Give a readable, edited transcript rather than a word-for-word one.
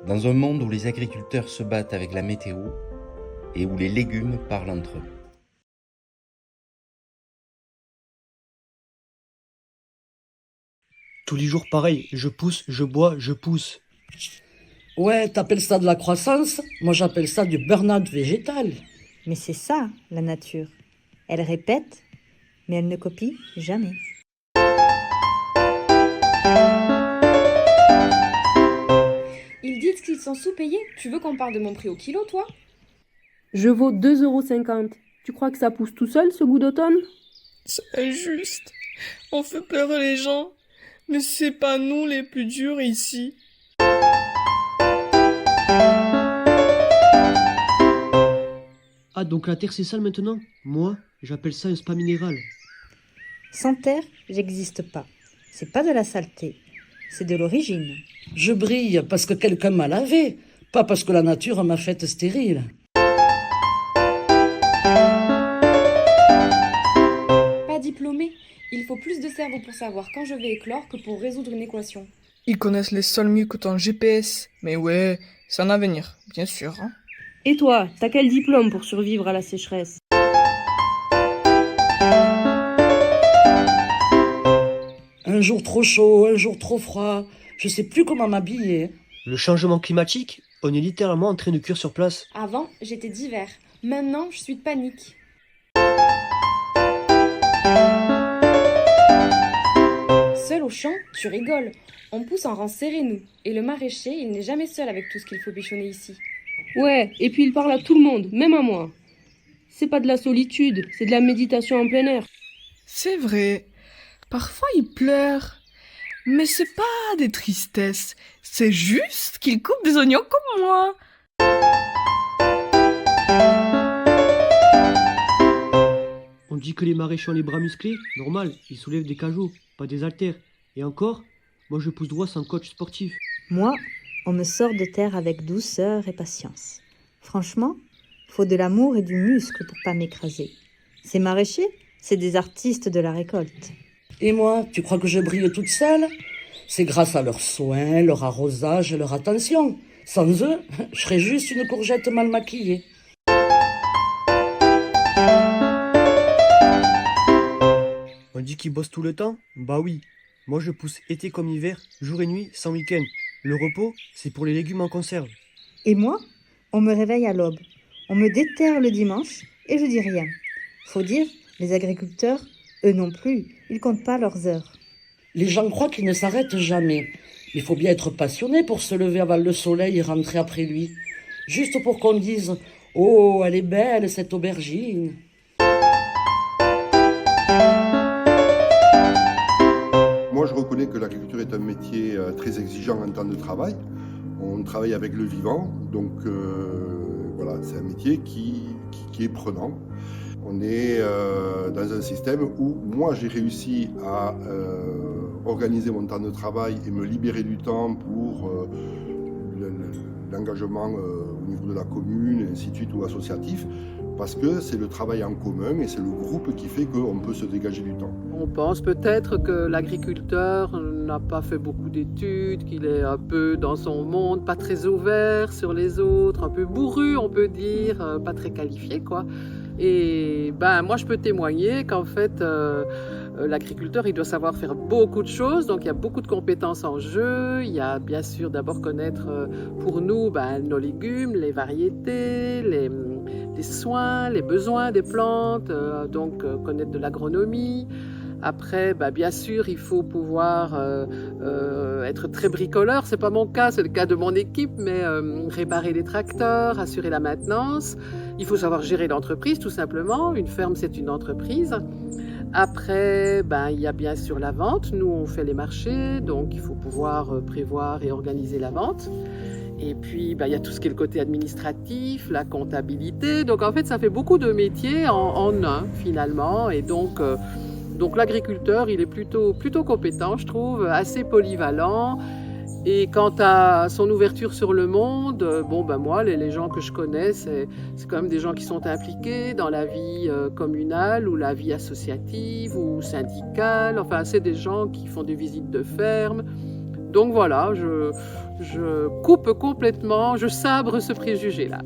dans un monde où les agriculteurs se battent avec la météo et où les légumes parlent entre eux. Tous les jours pareil, je pousse, je bois, je pousse. Ouais, t'appelles ça de la croissance? Moi j'appelle ça du burn-out végétal. Mais c'est ça, la nature. Elle répète, mais elle ne copie jamais. Ils disent qu'ils sont sous-payés. Tu veux qu'on parle de mon prix au kilo, toi? Je vaux 2,50 €. Tu crois que ça pousse tout seul, ce goût d'automne? C'est injuste. On fait pleurer les gens. Mais c'est pas nous les plus durs ici. Ah, donc la terre c'est sale maintenant? Moi, j'appelle ça un spa minéral. Sans terre, j'existe pas. C'est pas de la saleté, c'est de l'origine. Je brille parce que quelqu'un m'a lavé, pas parce que la nature m'a faite stérile. Pas diplômé. Il faut plus de cerveau pour savoir quand je vais éclore que pour résoudre une équation. Ils connaissent les sols mieux que ton GPS. Mais ouais, c'est un avenir, bien sûr. Hein. Et toi, t'as quel diplôme pour survivre à la sécheresse? Un jour trop chaud, un jour trop froid, je sais plus comment m'habiller. Le changement climatique, on est littéralement en train de cuire sur place. Avant, j'étais d'hiver. Maintenant, je suis de panique. Seul au champ, tu rigoles. On pousse en rang serré, nous. Et le maraîcher, il n'est jamais seul avec tout ce qu'il faut bichonner ici. Ouais, et puis il parle à tout le monde, même à moi. C'est pas de la solitude, c'est de la méditation en plein air. C'est vrai. Parfois ils pleurent. Mais c'est pas des tristesses. C'est juste qu'ils coupent des oignons comme moi. On dit que les maraîchers ont les bras musclés, normal, ils soulèvent des cajots, pas des haltères. Et encore, moi je pousse droit sans coach sportif. Moi, on me sort de terre avec douceur et patience. Franchement, faut de l'amour et du muscle pour pas m'écraser. Ces maraîchers, c'est des artistes de la récolte. Et moi, tu crois que je brille toute seule? C'est grâce à leurs soins, leur arrosage et leur attention. Sans eux, je serais juste une courgette mal maquillée. On dit qu'ils bossent tout le temps? Bah oui. Moi je pousse été comme hiver, jour et nuit, sans week-end. Le repos, c'est pour les légumes en conserve. Et moi, on me réveille à l'aube. On me déterre le dimanche et je dis rien. Faut dire, les agriculteurs, eux non plus, ils comptent pas leurs heures. Les gens croient qu'ils ne s'arrêtent jamais. Il faut bien être passionné pour se lever avant le soleil et rentrer après lui. Juste pour qu'on dise « Oh, elle est belle cette aubergine !» Moi, je reconnais que l'agriculture est un métier très exigeant en temps de travail. On travaille avec le vivant, donc voilà, c'est un métier qui est prenant. On est dans un système où moi, j'ai réussi à organiser mon temps de travail et me libérer du temps pour l'engagement au niveau de la commune, ainsi de suite, ou associatif, parce que c'est le travail en commun et c'est le groupe qui fait qu'on peut se dégager du temps. On pense peut-être que l'agriculteur n'a pas fait beaucoup d'études, qu'il est un peu dans son monde, pas très ouvert sur les autres, un peu bourru on peut dire, pas très qualifié quoi. Et moi je peux témoigner qu'en fait l'agriculteur il doit savoir faire beaucoup de choses, donc il y a beaucoup de compétences en jeu. Il y a bien sûr d'abord connaître pour nous nos légumes, les variétés, les soins, les besoins des plantes, donc connaître de l'agronomie. Après, bien sûr, il faut pouvoir être très bricoleur. C'est pas mon cas, c'est le cas de mon équipe, mais réparer les tracteurs, assurer la maintenance. Il faut savoir gérer l'entreprise, tout simplement. Une ferme, c'est une entreprise. Après, il y a bien sûr la vente. Nous, on fait les marchés, donc il faut pouvoir prévoir et organiser la vente. Et puis, il y a tout ce qui est le côté administratif, la comptabilité. Donc, en fait, ça fait beaucoup de métiers en un, finalement. Et donc l'agriculteur, il est plutôt compétent, je trouve, assez polyvalent. Et quant à son ouverture sur le monde, moi, les gens que je connais, c'est quand même des gens qui sont impliqués dans la vie communale ou la vie associative ou syndicale. Enfin, c'est des gens qui font des visites de ferme, Donc voilà, je coupe complètement, je sabre ce préjugé-là.